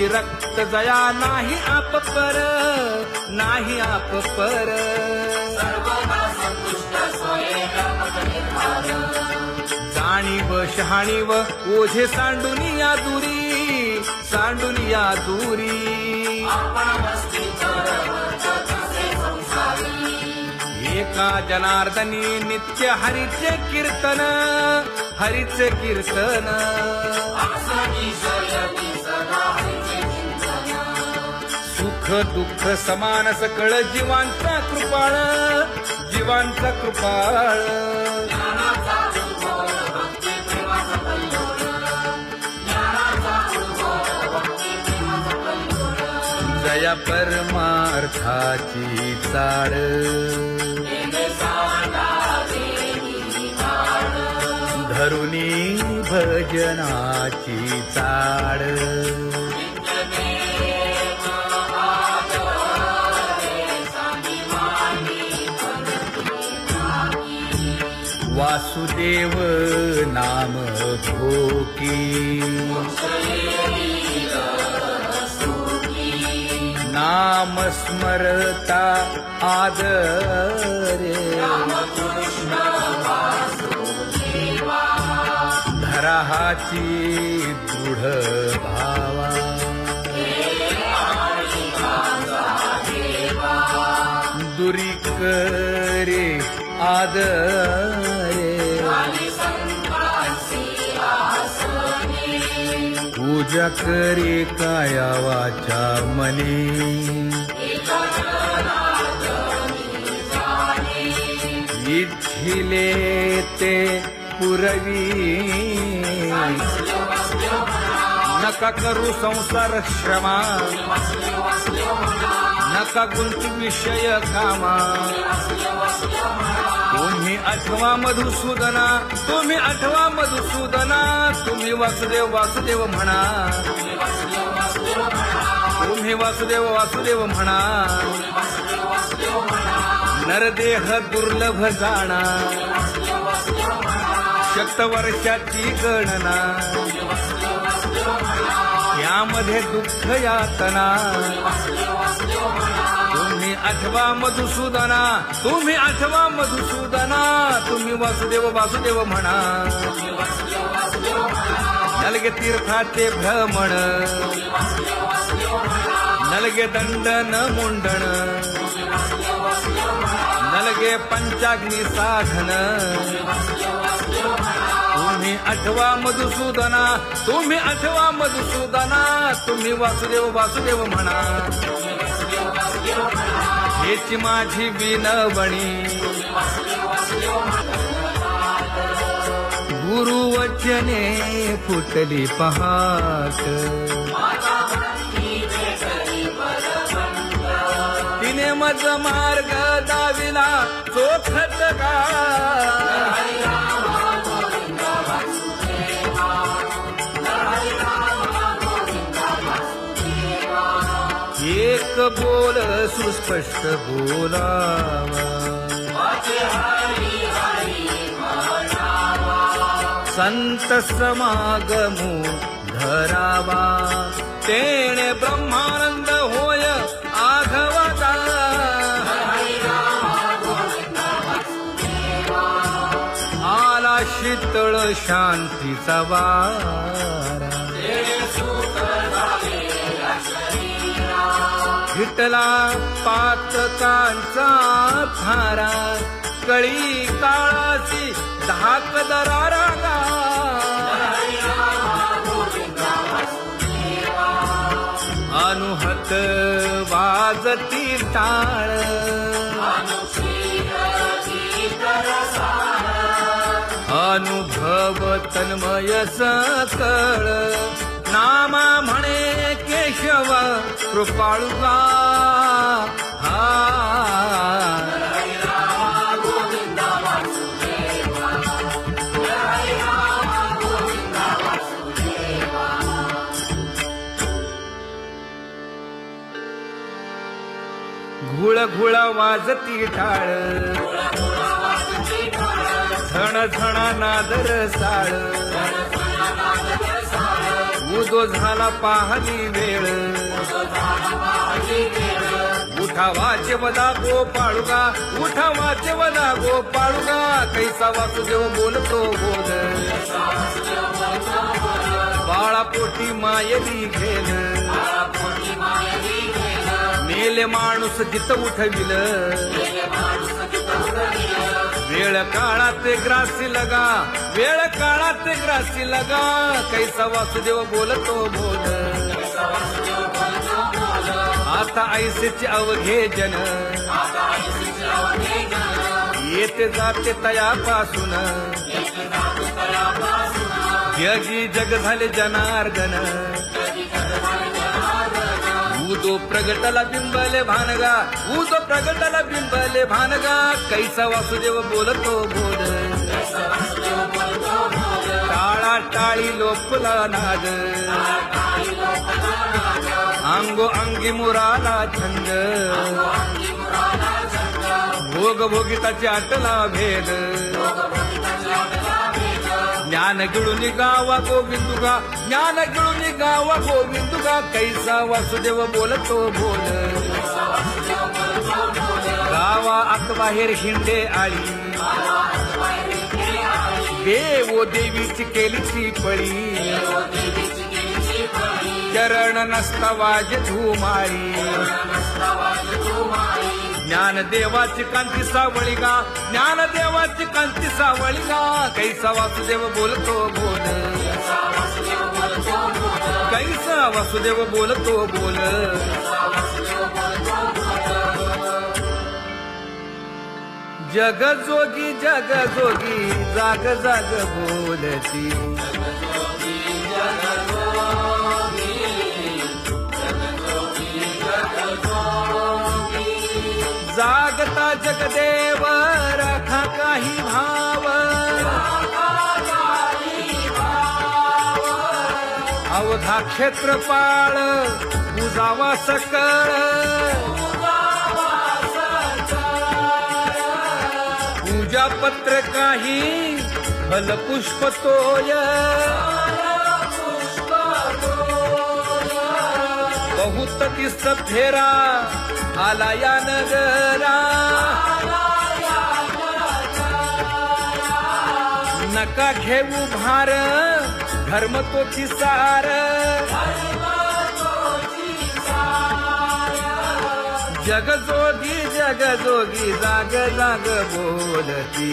रक्त जया नाही आप पर, नाही आप पर. जाणीव शहाणीव ओझे सांडुनिया दुरी, सांडुनिया दुरी. एका जनार्दनी नित्य हरीचे कीर्तन, हरीचे कीर्तन. सुख दुःख समान सकळ जीवांचा कृपाळ, जीवांचा कृपाळ. जया परमार्थाची चाळ, धरुनी भजनाची चाळ. वासुदेव नाम भोकी, नाम स्मरता आदरे. धराहाची दृढ भावा, दुरी करे आदरे. पूजा करे काया वाचा मनी, इच्छिले ते पुरवी. नका करू संसार श्रमा, नका गुंतू विषय कामा. तुम्ही आठवा मधुसूदना, तुम्ही आठवा मधुसूदना. तुम्ही वासुदेव वासुदेव म्हणा, तुम्ही वासुदेव वासुदेव म्हणा. नरदेह दुर्लभ जाणा, शतवर्षाची गणना. यामध्ये दुःख यातना. तुम्ही आठवा मधुसूदना, तुम्ही आठवा मधुसूदना. तुम्ही वासुदेव वासुदेव म्हणा. नलगे तीर्थाचे भ्रमण, नलगे दंडन मुंडण. नलगे पंचाग्नी साधन. तुम्ही आठवा मधुसूदना, तुम्ही आठवा मधुसूदना. तुम्ही वासुदेव वासुदेव म्हणा. हेची माझी विनवणी, गुरुवचने फुटली पहाट. तिने मज मार्ग दाविला चोखट का. एक बोल सुस्पष्ट बोलावा, संत समागमू धरावा. तेणे ब्रह्मानंद होय आघवता. आला शीतळ शांतीचा वारा. हिटला पातकांचा थारा. कळी काळाची धाक दरारा. अनुहत वाजती टाळ. अनुभव तन्मय सकळ. नामा म्हणे केशव कृपाळुका. घुळ घुळ वाजती टाळ. झण झण नादर साळ. उदो झाला पाहली वेळ उठा वाचे वदा गोपाळुगा उठा वाचे वदा गोपाळुगा कैसा वासुदेव बोलतो बोल बाळा पोटी मायली घेल मेले माणूस जित उठविल वेळ काळात ग्रासी लगा वेळ काळात ग्रासी लगा कैसा वासुदेव बोलतो बोल आता ऐसेचे अवघे जन येते जाते तयापासून जगी जग झाले जनार्दन उदो प्रगटला बिंबले भानगा उदो प्रगटला बिंबले भानगा कैसा वासुदेव बोलतो बोल टाळा टाळी लोपला नाद अंगो अंगी मुराला छंद भोग भोगिताची आटला भेद ज्ञान गिळून गावा गोविंदुगा ज्ञान गिळून गावा गोविंदुगा कैसा वासुदेव बोलतो बोल गावा आत बाहेर हिंडे आळी देवो देवीची केलीची पळी चरण नसता वाज धुमाळी ज्ञान देवाची कांती सावळी गा ज्ञान देवाची कांती सावळी गा कैसा वासुदेव बोलतो बोल कैसा वासुदेव बोलतो बोल जग जोगी जाग जाग बोलती जागता जगदेव राखा काही भाव अवघा क्षेत्रपाळ पूजावा सकळ पूजा पत्र काही फलपुष्प तोय बहुत तीस फेरा आला या नगरा नका घेऊ भार धर्म तोची सार जग जोगी जाग जाग बोलती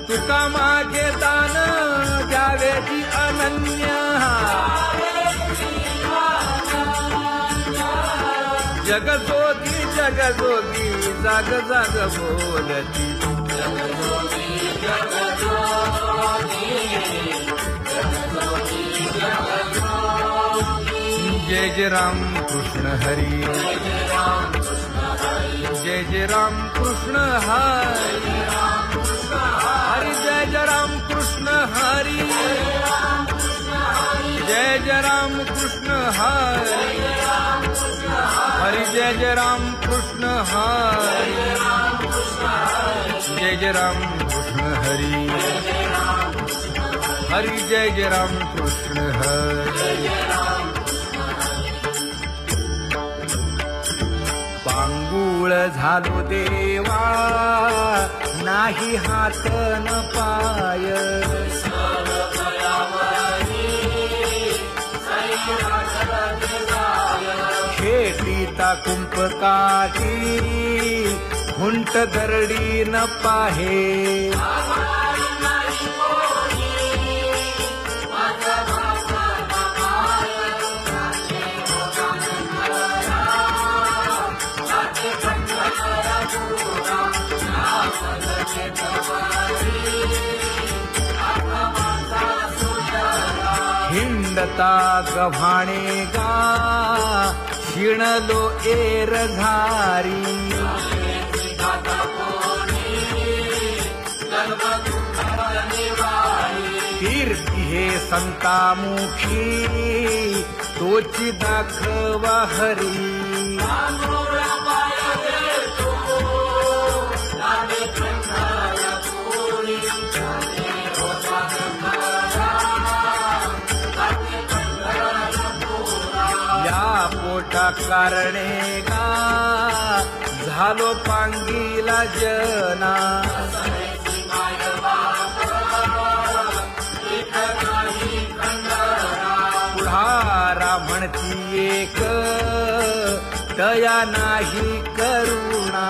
तुका मागे दान द्यावेची अनन्य जग जोगी जाग जाग बोलती जय जय राम कृष्ण हरी जय जय राम कृष्ण हरी हरि जय जय राम कृष्ण हरी जय जय राम कृष्ण हरी हरि जय जय राम कृष्ण हरी जय जय राम कृष्ण हरी हरि जय जय राम कृष्ण हरी पांगुळ झालो देवा नाही हात न पाय खेटीता कुंपकाठी हुंट दरडी न पाहे हिंडता गव्हाणे गा शिणलो एर झारी कीर्ती हे संतामुखी तोची दाखवा हरी पोटा कारणे गा झालो पांगीला जना पुढारा म्हणती एक दया नाही करुणा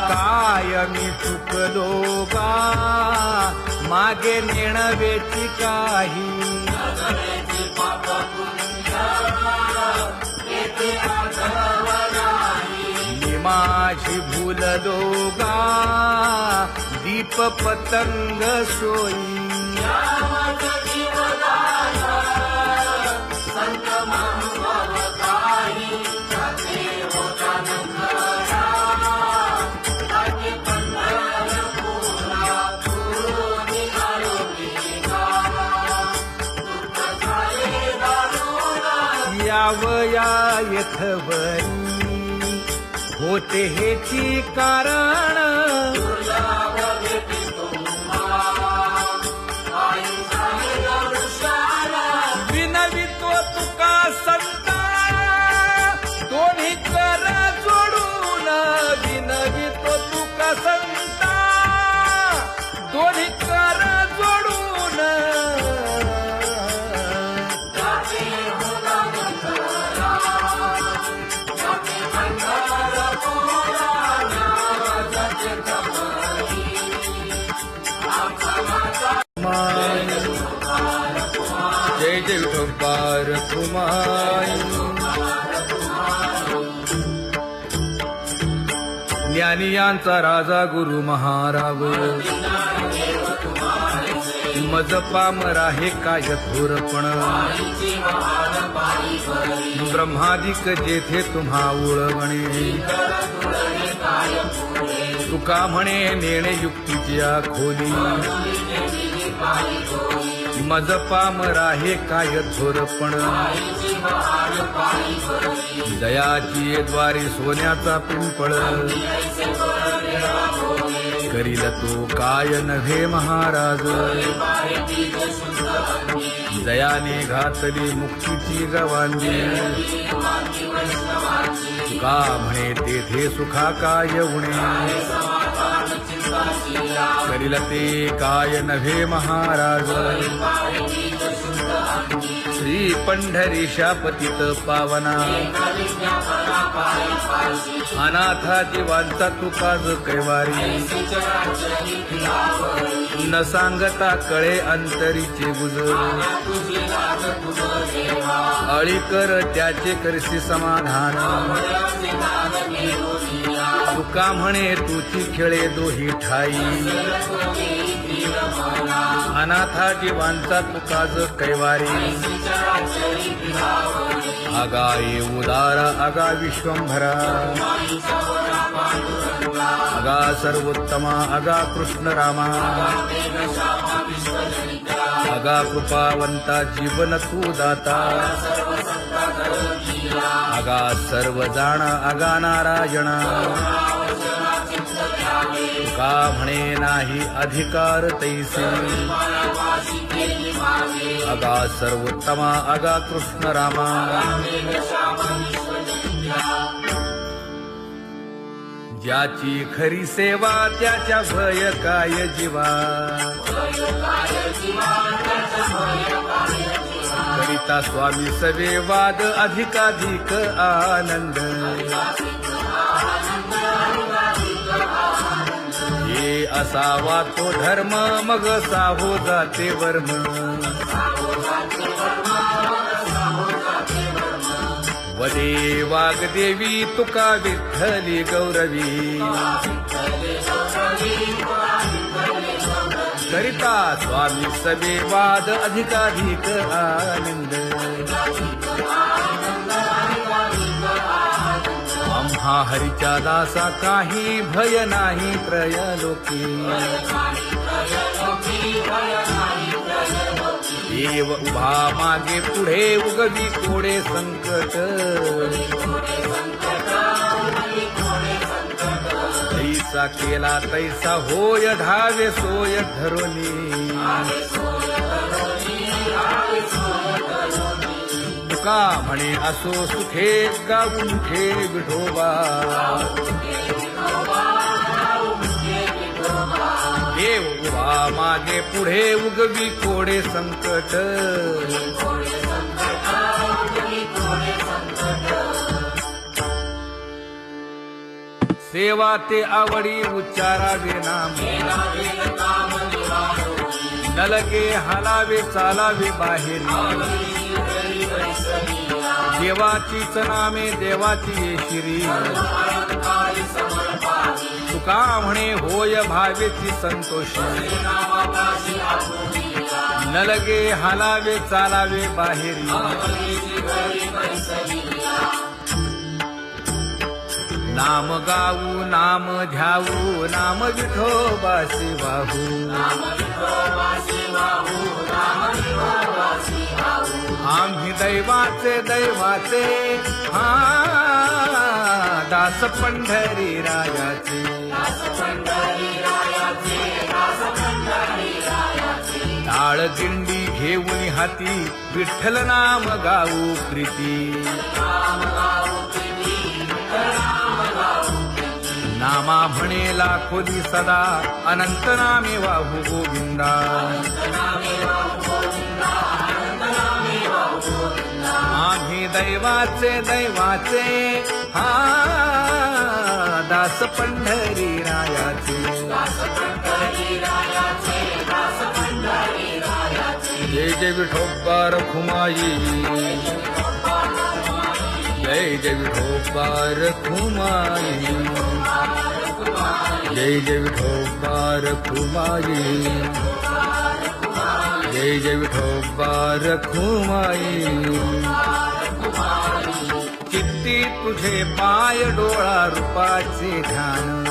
काय मी चुकलो गा मागे नेणवेची काही मी माझी भूललो गा दीप पतंग सोयी यावया यथवरी होते हेची कारण विनवितो तुका संता दोन्ही कर जोडून विनवितो तुका संता दोन्ही कर जोडून जय जय विठोबार कुमार ज्ञानियांचा राजा गुरु महाराव मज पामरा हे काय थोरपण ब्रह्मादिक जेथे तुम्हा उळवणे तुका म्हणे नेणे युक्तीची खोली मज पामरा हे काय थोरपण दयाची द्वारे सोन्याचा पिंपळ करील तो काय नव्हे महाराज दयाने घातली मुक्तीची गवांगी तुका म्हणे तेथे सुखा काय उणे करील ते काय नव्हे महाराज श्री पंढरीशा पतित पावना अनाथा जीवांचा तुकाज कैवारी न सांगता कळे अंतरीचे गुज अळी कर त्याचे करशी समाधान तुका म्हणे तुची खेळे दोही ठाई अनाथा जीवांचा तुकाज कैवारी आगा ये उदारा आगा विश्वंभरा आगा सर्वोत्तमा आगा कृष्ण रामा आगा कृपावंता जीवन तू दाता आगा सर्व जाणा आगा नारायणा तुका म्हणे नाही अधिकार तैसे आगा सर्वोत्तमा आगा कृष्ण रामा ज्याची खरी सेवा त्याच्या भय काय जीवा करिता स्वामी सवे वाद अधिकाधिक आनंद ये असावा तो धर्म मग साहो जाते वर्म वदे वाग्देवी तुका विठ्ठली गौरवी करिता स्वामी सवे वाद अधिकाधिक आनंद आम्हा हरीच्या दासा काही भय नाही त्रयलोकी देव उभा मागे पुढे उगवी कोडे संकट जैसा केला तैसा होय धावे सोय धरोनी तुका म्हणे असो सुखे गाऊ मुखे विठोबा देव उभा मागे पुढे उगवी कोडे संकट सेवा ते आवडी उच्चारावे नाम नलगे हालावे चालावे बाहेर देवाचीच नामे देवाची येशिरी तुका म्हणे होय भावेची संतोषी नलगे हालावे चालावे बाहेरी नाम गाऊ नाम ध्याऊ नाम विठोबासी वाहू आम्ही दैवाचे दैवाचे हा दास पंढरी रायाचे टाळ दिंडी घेऊन हाती विठ्ठल नाम गाऊ प्रीती नामा म्हणे लाखोली सदा अनंत नामे वाहू गोविंदा आम्ही दैवाचे दैवाचे हा दास पंढरी रायाचे जय जय विठोबा रखुमाई जय जय विठोबा रखुमाई जय जय विठोबा रखुमाई जय जय विठोबा रखुमाई चित्ती तुझे पाय डोळा रूपाचे ध्यान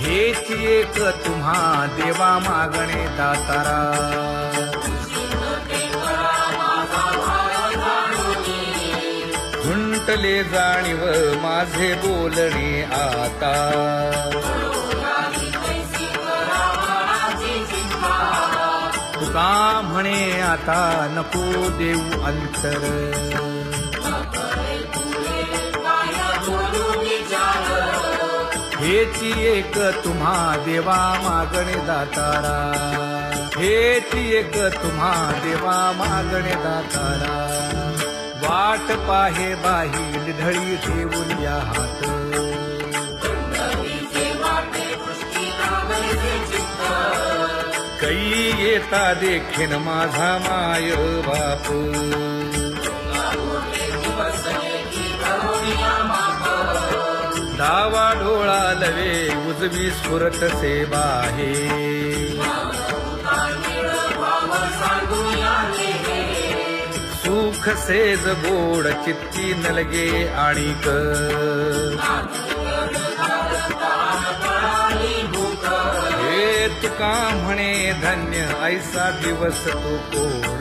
हेच एक तुम्हा देवा मागणे दातारा खुंटले जाणीव माझे बोलणे आता तुका म्हणे आता नको देऊ अंतर हेची एक तुम्हा देवा मागणे दातारा हेची एक तुम्हा देवा मागणे दातारा वाट पाहे बाही ढळी ठेवून या हात कै येता देखीन माझा माय बाप डावा डोळा लवे उजवी स्फुरत से बाहे सुख सेज गोड चित्ती नलगे आणिक हे तुका म्हणे धन्य ऐसा दिवस तो कोण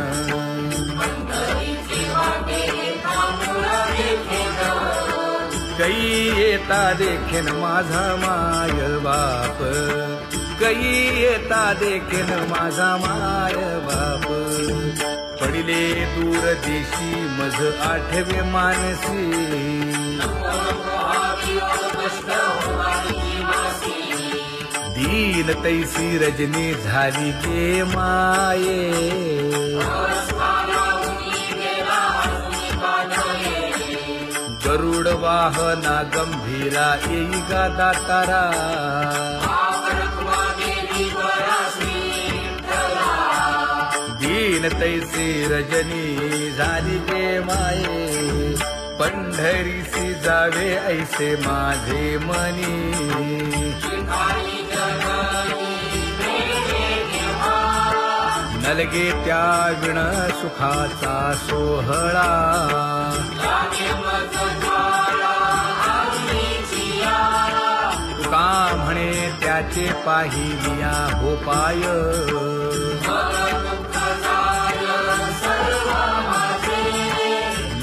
कै येता देखीन माझा माय बाप कै येता देखीन माझा माय बाप पडिले दूर देशी मज आठवे मानसी दीन तैसी रजनी झाली गे माये गरुड वाहना गंभीरा येई गा दातारा दीन तैसी रजनी झाली गे माये पंढरीसी जावे ऐसे माझे मनी नलगे त्या विण सुखाचा सोहळा तुका म्हणे त्याचे पाहिलिया हो पाय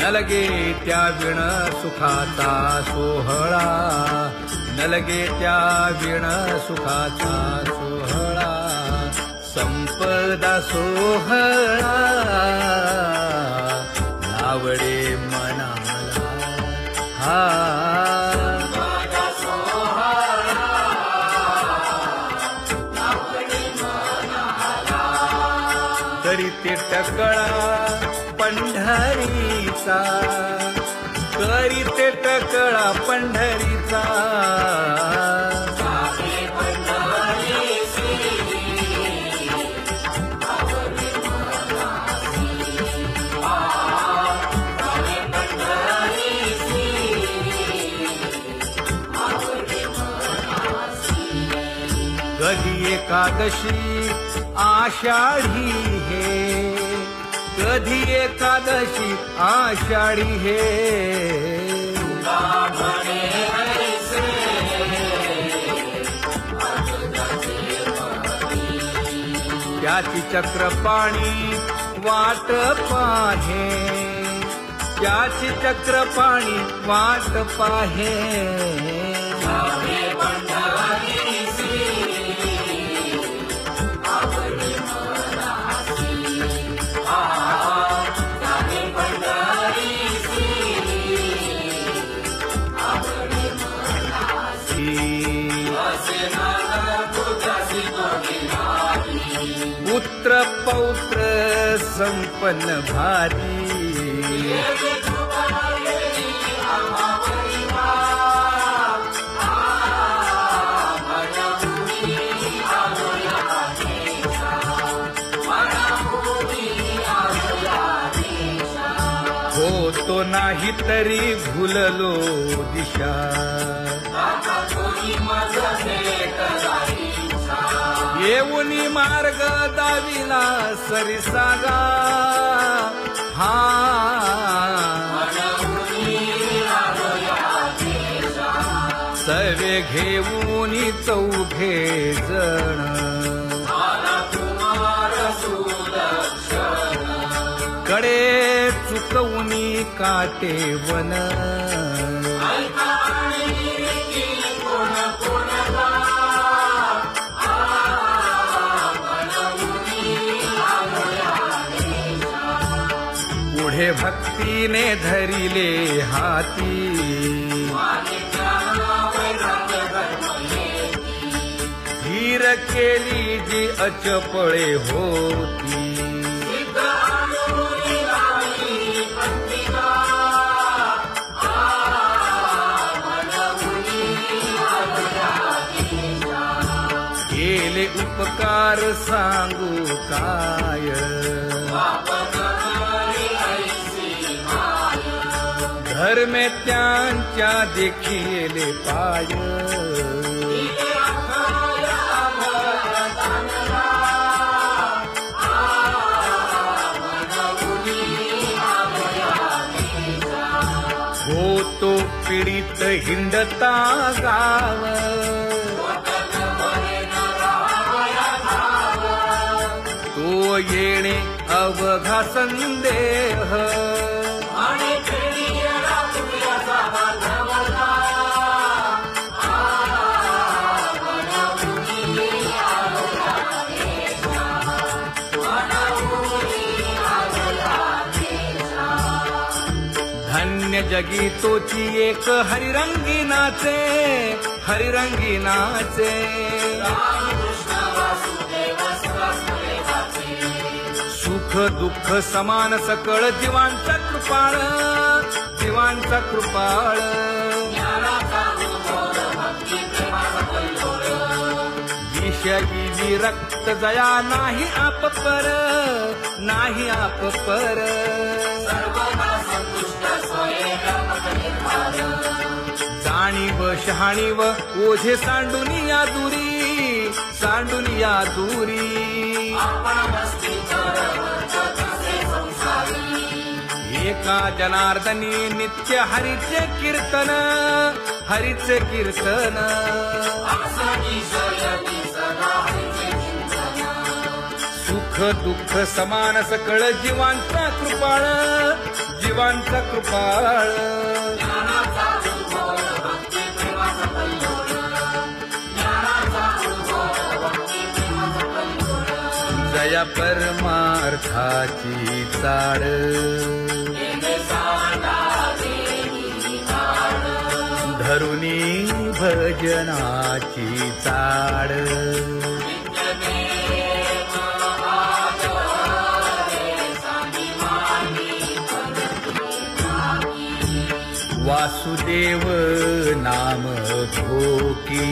नलगे त्या विण सुखाचा सोहळा, नलगे त्या विण सुखाचा सोहळा, संपदा सोहळा नावडे मनाला हा तरी ते टकळा पंढरीचा, करी ते टकळा पंढरीचा, कधी एकादशी आषाढी हे, कधी एकादशी आषाढी हे, त्याची चक्रपाणी वाट पाहे, त्याची चक्रपाणी वाट पाहे, पुत्र पौत्र संपन्न भारी, होतो नाही तरी भुललो दिशा, येऊनी मार्ग दाविला सरिसागा हा, सवे घेऊनी चौघे जण, कडे चुकवूनी काटे वन, पुढे भक्तीने धरिले हाती, धीर केली जी अचपळे होती, केले उपकार सांगू काय, धर्मे त्यांच्या देखिले पाय, होतो पीडित हिंडता गाव, तो येणे अवघा संदेह, धन्य जगी तोची एक हरिरंगी नाचे, हरिरंगी नाचे, सुख दुःख समान सकळ जीवांचा कृपाळ, जीवांचा कृपाळ, विषयी विरक्त जया नाही आप पर, नाही आप पर, जाणीव शहाणीव ओझे सांडुनिया दुरी, सांडुनिया दुरी, एका जनार्दनी नित्य हरीचे कीर्तन, हरीचे कीर्तन, सुख दुःख समान सकळ जीवांचा कृपाळ, जीवांचा कृपाळ जया परमार्थाची चाड धरुणी भजनाची चाड वासुदेव नाम भोकी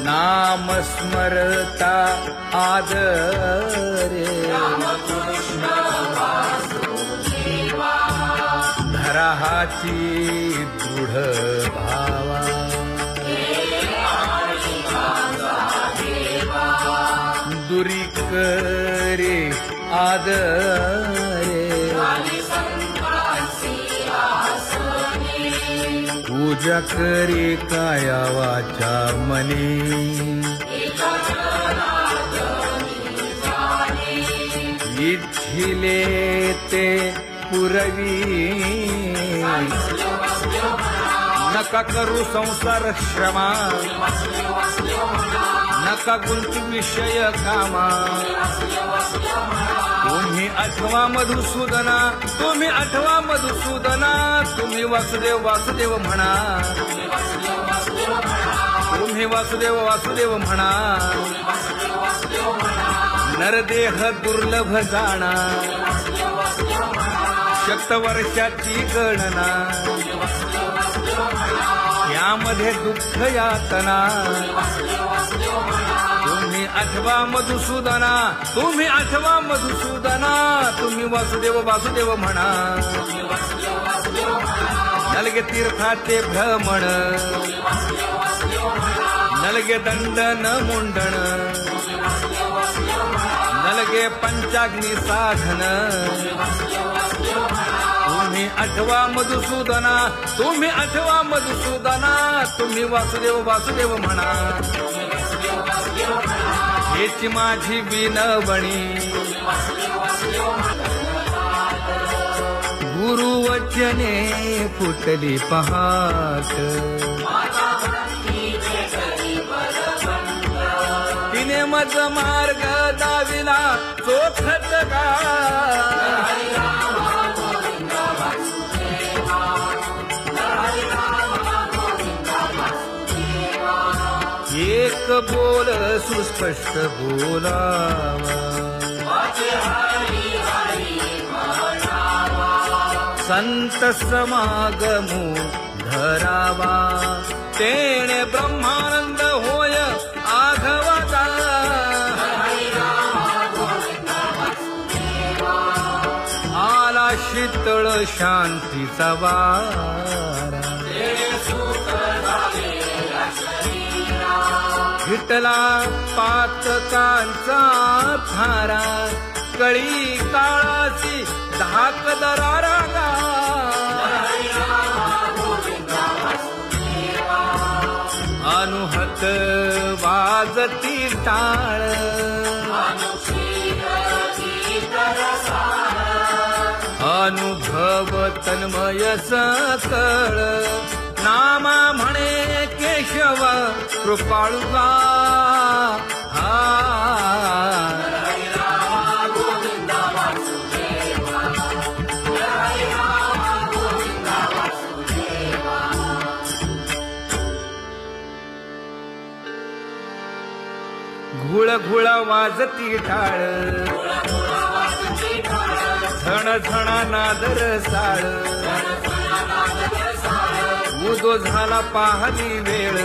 नाम स्मरता आदरे धराहाची दृढ भावा दुरी करे आदरे पूजा करे काया वाचा मनी इच्छिले ते पुरवी नका करू संसार श्रमा नका गुंतू विषय कामा तुम्ही आठवा मधुसूदना तुम्ही आठवा मधुसूदना तुम्ही वासुदेव वासुदेव म्हणा तुम्ही वासुदेव वासुदेव म्हणा नरदेह दुर्लभ जाणा शतवर्षाची गणना यामध्ये दुःख यातना तुम्ही आठवा मधुसूदना तुम्ही आठवा मधुसूदना तुम्ही वासुदेव वासुदेव म्हणा नलगे तीर्थाचे भ्रमण नलगे दंडन मुंडण नलगे पंचाग्नी साधन तुम्ही आठवा मधुसूदना तुम्ही आठवा मधुसूदना तुम्ही वासुदेव वासुदेव म्हणा हेची माझी विनवणी गुरुवचने फुटली पहाट तिने मज मार्ग दाविला चोखत गा एक बोल सुस्पष्ट बोलावा संत समागमू धरावा तेणे ब्रह्मानंद होय आघवाचा आला शीतळ शांतीचा वारा विठला पातकांचा थारा कळी काळाची धाक दरारा अनुहत वाजती टाळ अनुभव तन्मय सकळ नामा म्हणे केशव कृपाळुगा घुळ घुळ वाजती टाळ झण झणा नादर साळ उदो झाला पाहली वेळ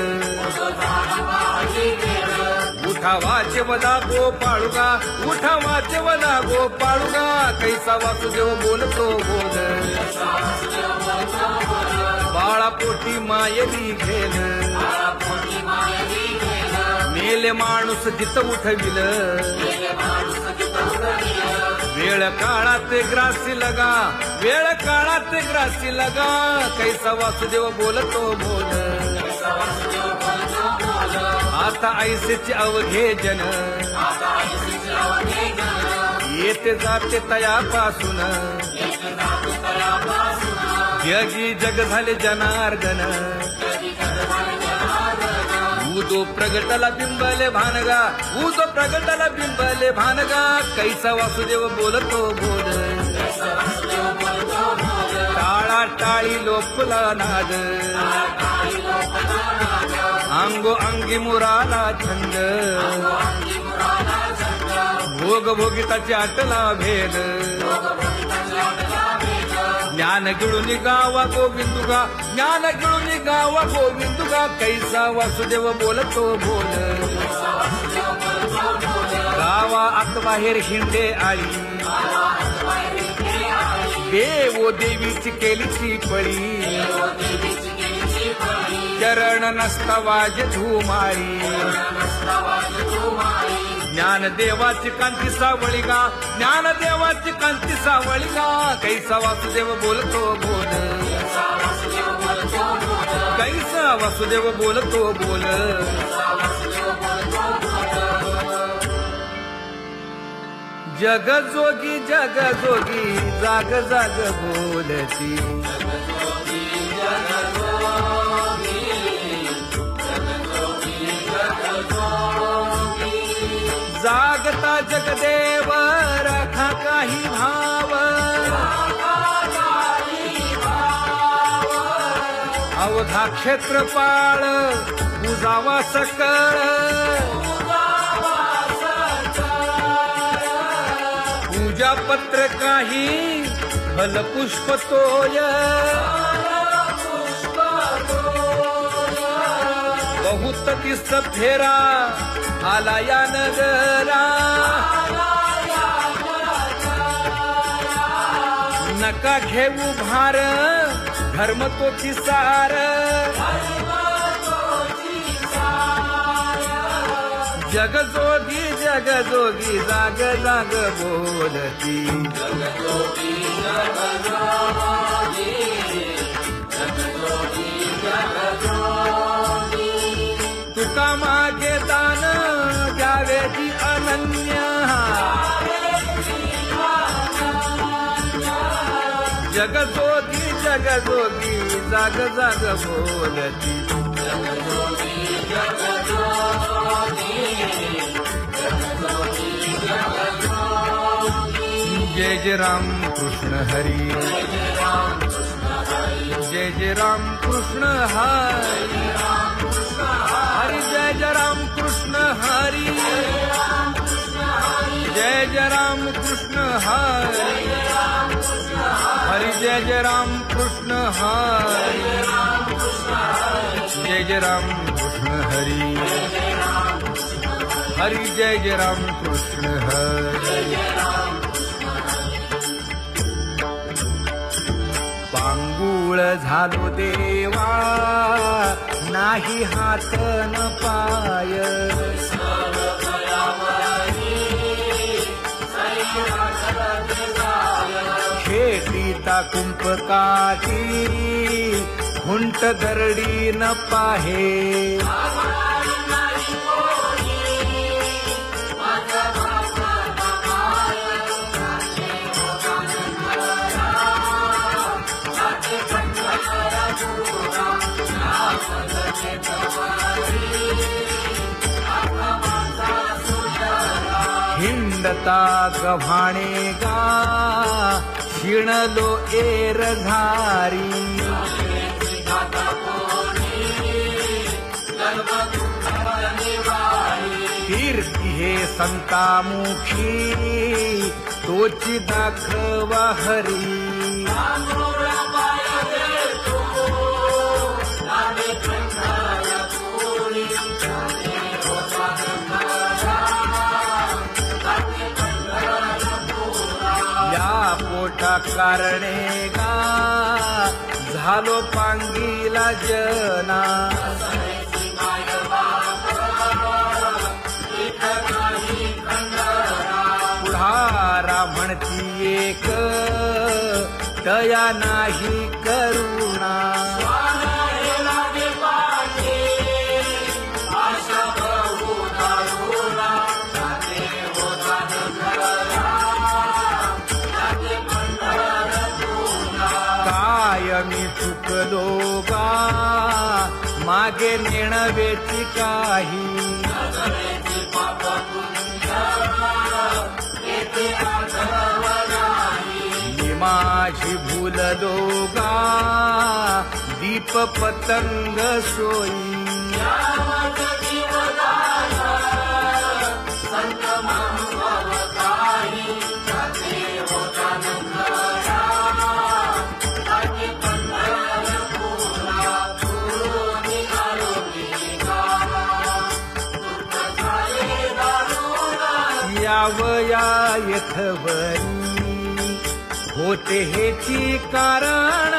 उठा वाचे वदा गोपाळुगा उठा वाचे वदा गोपाळुगा कैसा वासुदेव बोलतो बोल बाळा पोटी मायली घेल मेले माणूस जित उठविल वेळ काळात ग्रासी लगा वेळ काळात ग्रासी लगा कैसा वासुदेव बोलतो बोल आता ऐसेचे अवघे जन येते जाते तयापासून जगी जग झाले जनार्दन उदो प्रगटला बिंबले भानगा उदो प्रगटला बिंबले भानगा कैसा वासुदेव बोलतो बोल टाळा टाळी लोपला नाद अंगो अंगी मुराला छंद भोग भोगिताची आटला भेद ज्ञान गिळून गावा गोविंदुगा ज्ञान गिळून गावा गोविंदुगा कैसा वासुदेव बोलतो बोल गावा आत बाहेर हिंडे आळी देवो देवीची केलीची पळी चरण नसता वाज धुमाळी ज्ञान देवाची कांती सावळी गा ज्ञान देवाची कांती सावळी गा कैसा वासुदेव बोलतो बोल कैसा वासुदेव बोलतो बोल जग जोगी जाग जाग बोलती जागता जगदेव राखा काही भाव अवधा क्षेत्रपाळ बुजावा सकळ पूजा पत्र काही फलपुष्प तोय बहुत तीस फेरा आला या नगरा नका घेऊ भार धर्म तो सार जग जोगी जाग जाग बोलती तुका मागे दान द्यावेची अनन्य जग जोगी जाग जाग बोलती जय जय राम कृष्ण हरी जय जय राम कृष्ण हरी हरि जय जय राम कृष्ण हरी जय जय राम कृष्ण हरी हरि जय जय राम कृष्ण हरी जय जय राम कृष्ण हरी हरि जय जय राम कृष्ण हरी पांगुळ झालो देवा नाही हात न पाय खेटीता कुंपकाठी हुंट दरडी न पाहे हिंडता गव्हाणे गा शिणलो एरझारी कीर्ती हे संतामुखी तोची दाखवा हरी पोटा कारणे गा झालो पांगीला जना पुढारा म्हणती एक तया नाही करुणा मी चुकलो गा मागे नेणवेची काही मी माझी भूललो गा दीप पतंग सोयी यावया यथवरी होते हेची कारण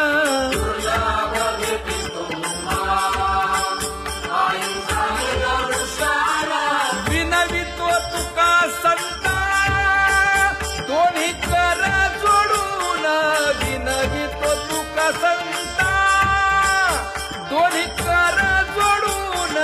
विनवितो तुका संता दोन्ही कर जोडून विनवितो तुका संता दोन्ही कर जोडून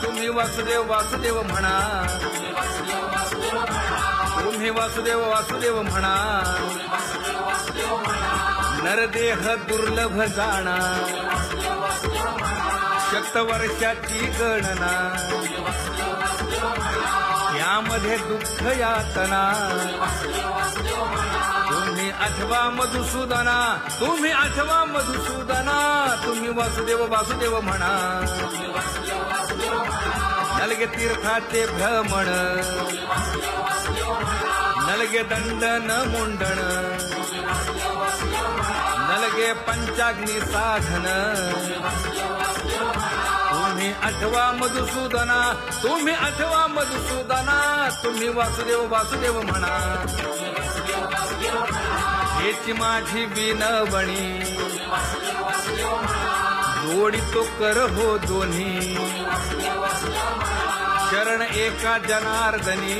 तुम्ही वासुदेव वासुदेव म्हणा तुम्ही वासुदेव वासुदेव म्हणा नरदेह दुर्लभ जाणा शतवर्षाची गणना यामध्ये दुःख यातना तुम्ही आठवा मधुसूदना तुम्ही आठवा मधुसूदना तुम्ही वासुदेव वासुदेव म्हणा नलगे तीर्थाचे भ्रमण नलगे दंडन मुंडण नलगे पंचाग्नी साधन तुम्ही आठवा मधुसूदना तुम्ही आठवा मधुसूदना तुम्ही वासुदेव वासुदेव म्हणा हेची माझी विनवणी जोडितो कर हो दोन्ही शरण एका जनार्दनी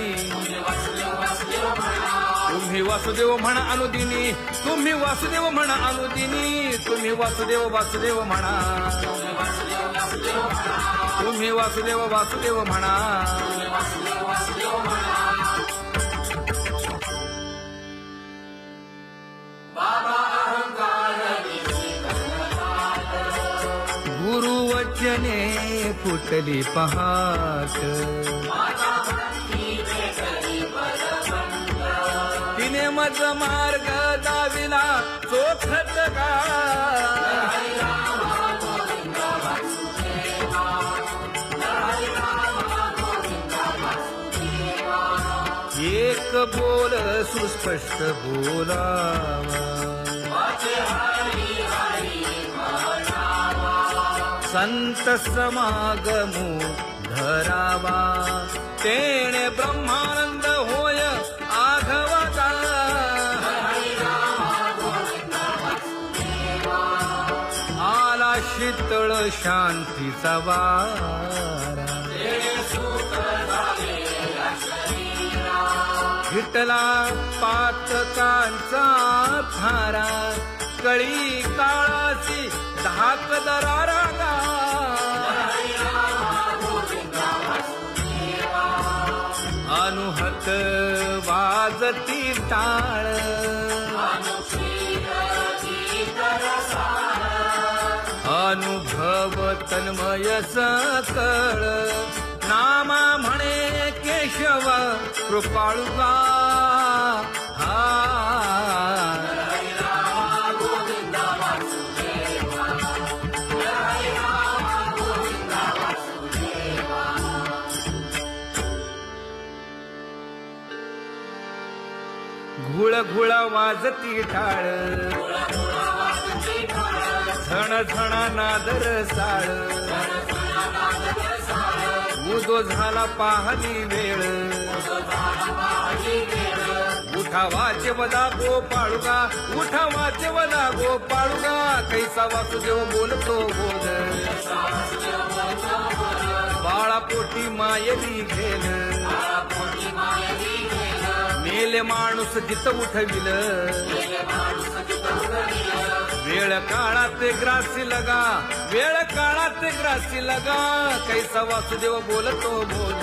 तुम्ही वासुदेव म्हणा अनुदिनी तुम्ही वासुदेव म्हणा अनुदिनी तुम्ही वासुदेव वासुदेव म्हणा तुम्ही वासुदेव वासुदेव म्हणा गुरुवचने फुटली पहाट तिने मज मार्ग दाविला चोखत का एक बोल सुस्पष्ट बोलावा संत समागमू धरावा तेणे ब्रह्मानंद होय आघवता आला शीतळ शांतीचा वारा विठला पातकांचा थारा कळी काळाची धाक दरारा अनुहत वाजती टाळ अनुभव तन्मय सकळ नामा म्हणे केशव कृपाळुगा घुळ घुळ वाजती टाळ झण झण नादर साळ उदो झाला पाहली वेळ उठा वाचे वदा गोपाळुगा उठा वाचे वदा गोपाळुगा कैसा वासुदेव बोलतो बोल बाळा पोटी मायली घेल मेले माणूस जित उठविल वेळ काळात ग्रासी लगा, वेळ काळात ग्रासी लगा, कैसा वासुदेव बोलतो बोल.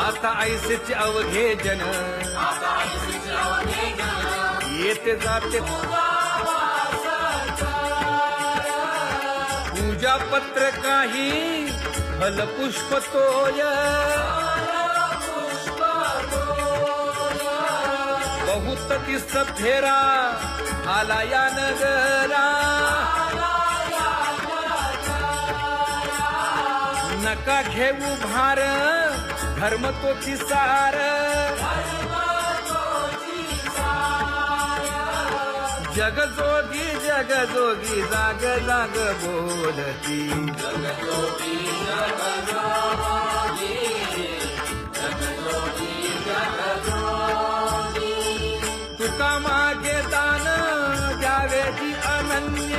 आता ऐसेचे अवघे जन येते जाते पूजा पत्र काही फल पुष्प तोय. बहुत दिस फेरा आला या नगरा, नका घेऊ भार धर्म तो सार. जगजोगी जगजोगी जाग जाग बोलती. तुका मागे दान द्यावेची अनन्य.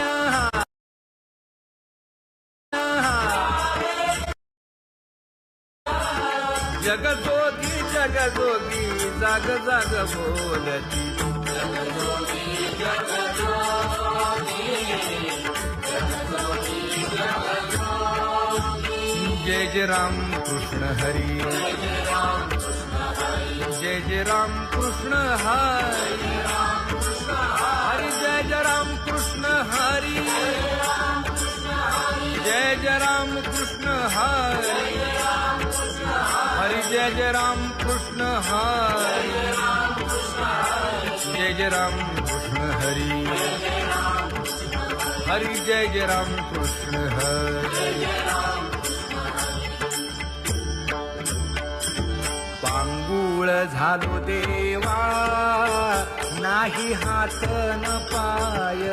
जगजोगी जगजोगी जाग जाग बोलती. जय जय राम कृष्ण हरी, जय जय राम कृष्ण हरी, हरी जय जय राम कृष्ण हरी, जय जय राम कृष्ण हरी, हरी जय जय राम कृष्ण हरी, जय जय राम कृष्ण हरी, हरी जय जय राम कृष्ण हरी. पांगुळ झालो देवा नाही हात न पाय,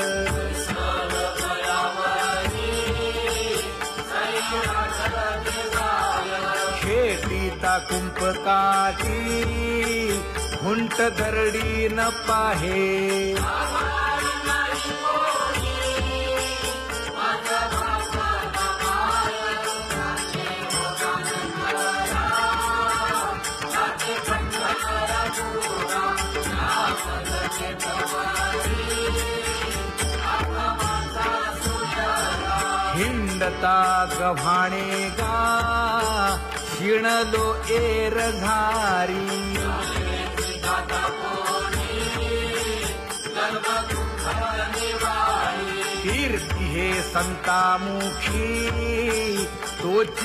शेतीता कुंपकाठी हुंट दरडी न पाहे. हिंडता गव्हाणे गा शिणलो एरघारी, कीर्ती हे संतामुखी तोची